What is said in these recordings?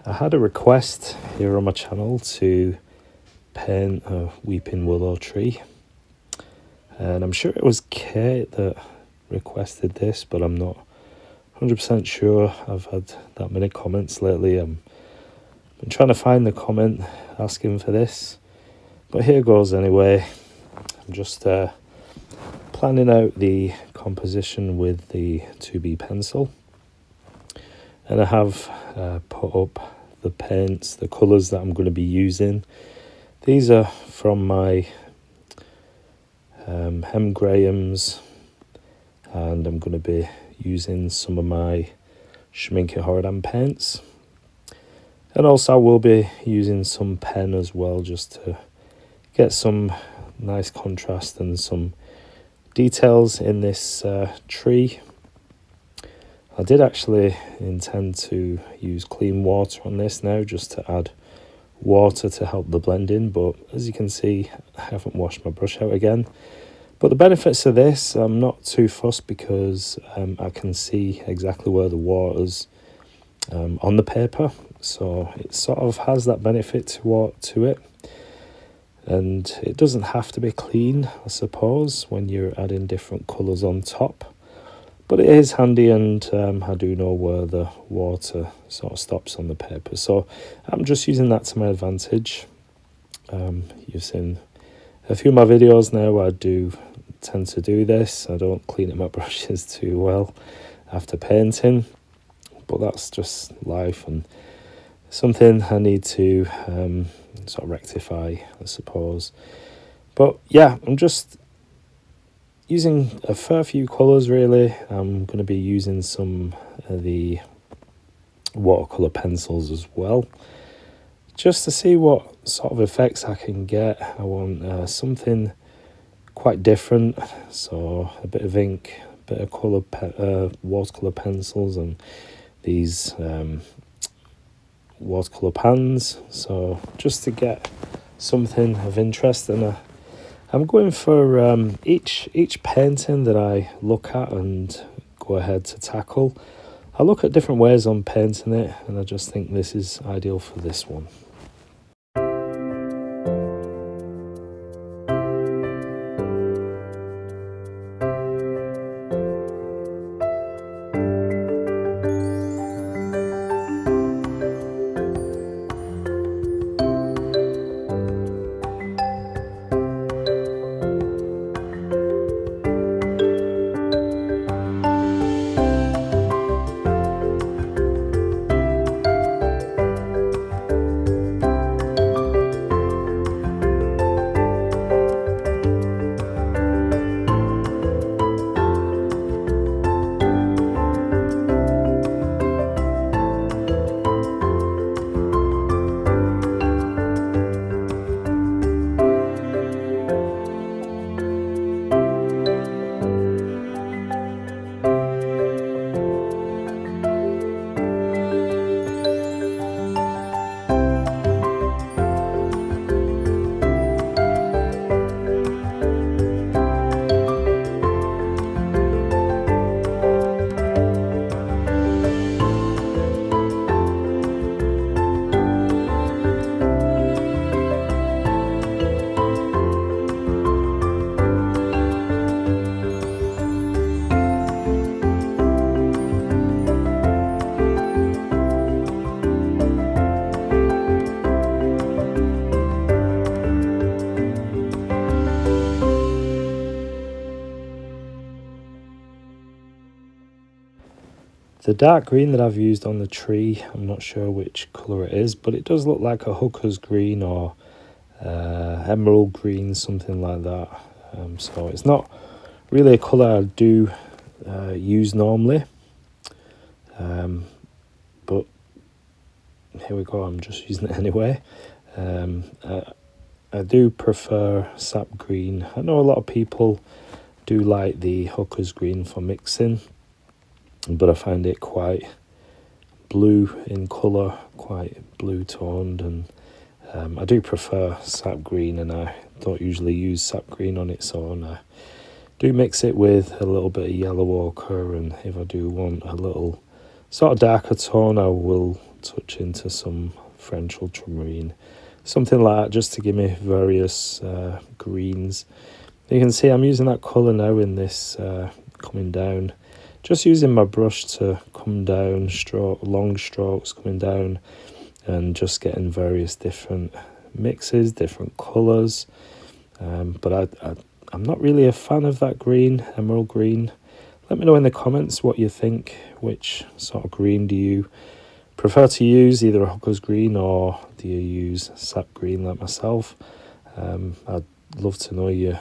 I had a request here on my channel to paint a weeping willow tree, and I'm sure it was Kate that requested this, but I'm not 100% sure. I've had that many comments lately. I've been trying to find the comment asking for this, but here goes anyway. I'm just planning out the composition with the 2B pencil, and I have put up the paints, the colours that I'm going to be using. These are from my Hem Grahams, and I'm going to be using some of my Schminke Horadam paints, and also I will be using some pen as well, just to get some nice contrast and some details in this tree. I did actually intend to use clean water on this now, just to add water to help the blending, but as you can see, I haven't washed my brush out again. But the benefits of this, I'm not too fussed, because I can see exactly where the water's on the paper, so it sort of has that benefit to it. And it doesn't have to be clean, I suppose, when you're adding different colours on top. But it is handy, and I do know where the water sort of stops on the paper. So I'm just using that to my advantage. You've seen a few of my videos now where I do tend to do this. I don't clean up my brushes too well after painting, but that's just life and something I need to sort of rectify, I suppose. But yeah, I'm just using a fair few colours really. I'm going to be using some of the watercolour pencils as well, just to see what sort of effects I can get. I want something quite different, so a bit of ink, a bit of colour, watercolour pencils, and these watercolour pans, so just to get something of interest. And I'm going for each painting that I look at and go ahead to tackle, I look at different ways on painting it, and I just think this is ideal for this one. The dark green that I've used on the tree, I'm not sure which colour it is, but it does look like a hooker's green or emerald green, something like that. So it's not really a colour I do use normally. But here we go, I'm just using it anyway. I do prefer sap green. I know a lot of people do like the hooker's green for mixing, but I find it quite blue in colour, quite blue toned, and I do prefer sap green, and I don't usually use sap green on its own. I do mix it with a little bit of yellow ochre, and if I do want a little sort of darker tone, I will touch into some French ultramarine, something like that, just to give me various greens. You can see I'm using that colour now in this coming down, just using my brush to come down, long strokes coming down, and just getting various different mixes, different colours. But I'm not really a fan of that green, emerald green. Let me know in the comments what you think. Which sort of green do you prefer to use, either a hooker's green or do you use sap green like myself? I'd love to know your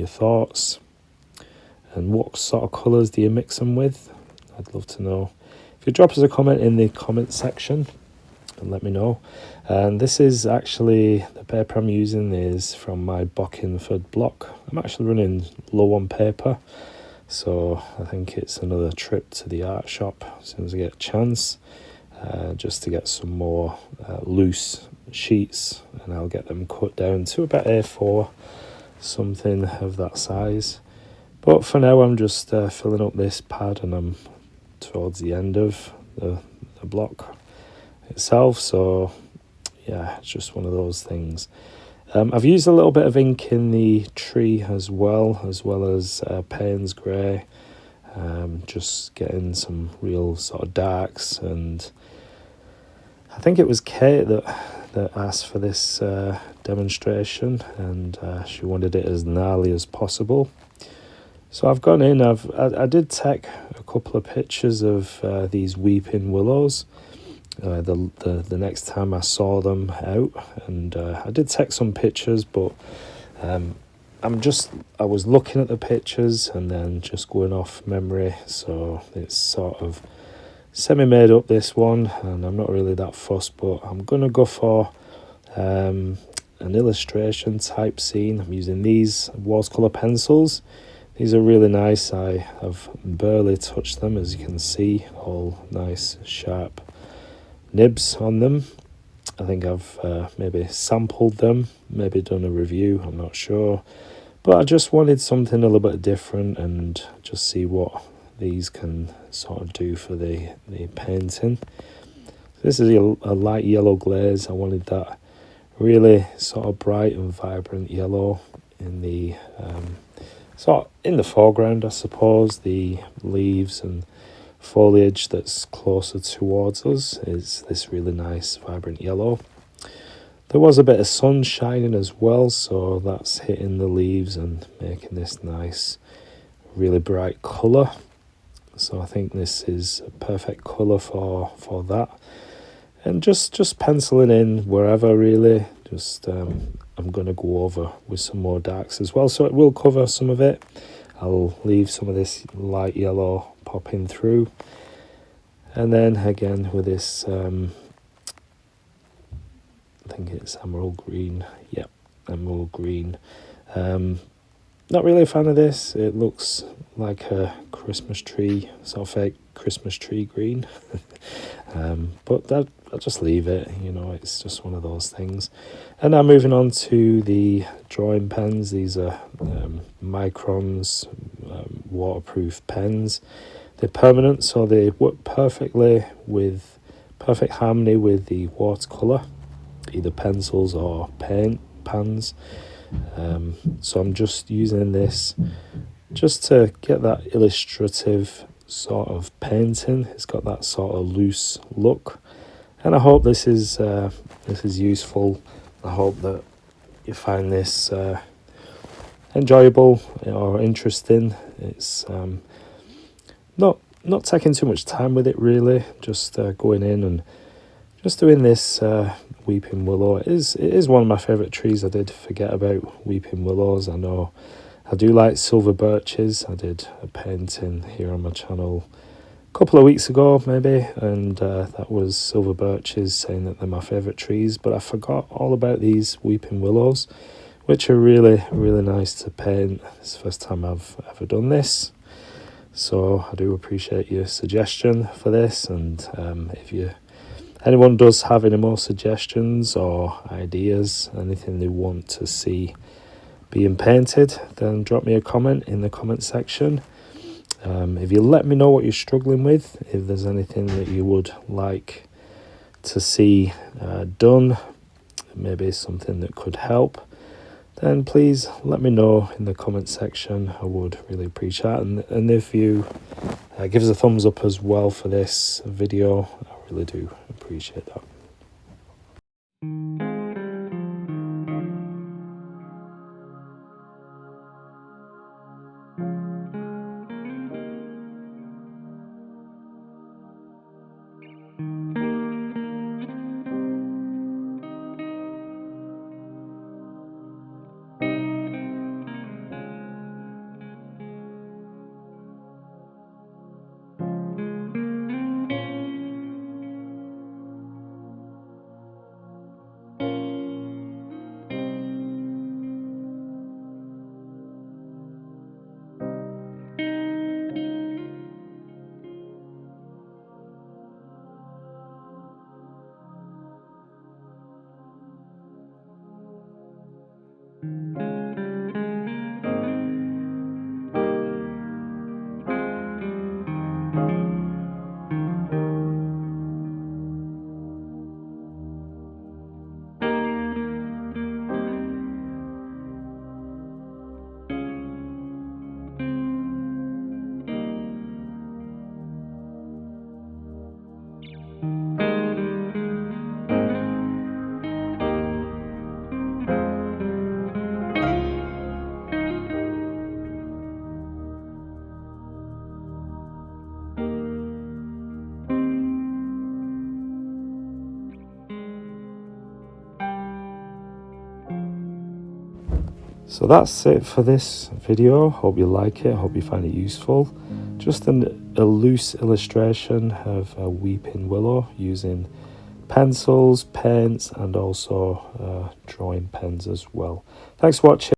thoughts, and what sort of colours do you mix them with? I'd love to know. If you drop us a comment in the comment section and let me know. And this is actually, the paper I'm using is from my Bockingford block. I'm actually running low on paper, so I think it's another trip to the art shop as soon as I get a chance, just to get some more loose sheets, and I'll get them cut down to about A4, something of that size. But for now I'm just filling up this pad, and I'm towards the end of the block itself, so yeah, it's just one of those things. I've used a little bit of ink in the tree as well as Payne's grey, just getting some real sort of darks. And I think it was Kate that asked for this demonstration, and she wanted it as gnarly as possible. So I've gone in, I did take a couple of pictures of these weeping willows the next time I saw them out, and I did take some pictures, but I was looking at the pictures and then just going off memory, so it's sort of semi-made up, this one, and I'm not really that fussed, but I'm gonna go for an illustration type scene. I'm using these watercolor pencils. These are really nice. I have barely touched them, as you can see, all nice sharp nibs on them. I think I've maybe sampled them, maybe done a review, I'm not sure, but I just wanted something a little bit different and just see what these can sort of do for the painting. This is a light yellow glaze. I wanted that really sort of bright and vibrant yellow in the sort of in the foreground, I suppose. The leaves and foliage that's closer towards us is this really nice vibrant yellow. There was a bit of sun shining as well, so that's hitting the leaves and making this nice really bright colour. So I think this is a perfect colour for that. And just penciling in wherever, really. Just I'm going to go over with some more darks as well, so it will cover some of it. I'll leave some of this light yellow popping through, and then again with this I think it's emerald green. Yep, emerald green. Not really a fan of this. It looks like a Christmas tree, sort of fake Christmas tree green. But I'll just leave it, it's just one of those things. And now moving on to the drawing pens. These are Micron's waterproof pens. They're permanent, so they work perfectly with perfect harmony with the watercolour, either pencils or paint pans. So I'm just using this just to get that illustrative sort of painting. It's got that sort of loose look, and I hope this is useful. I hope that you find this enjoyable or interesting. It's not taking too much time with it, really. Just going in and just doing this weeping willow. It is one of my favourite trees. I did forget about weeping willows. I know I do like silver birches. I did a painting here on my channel a couple of weeks ago maybe, and that was silver birches, saying that they're my favourite trees, but I forgot all about these weeping willows, which are really, really nice to paint. It's the first time I've ever done this, so I do appreciate your suggestion for this. And if anyone does have any more suggestions or ideas, anything they want to see being painted, then drop me a comment in the comment section. If you let me know what you're struggling with, if there's anything that you would like to see done, maybe something that could help, then please let me know in the comment section. I would really appreciate it. And if you give us a thumbs up as well for this video, I really do appreciate that. So that's it for this video. Hope you like it, hope you find it useful. Just a loose illustration of a weeping willow using pencils, paints, and also drawing pens as well. Thanks for watching.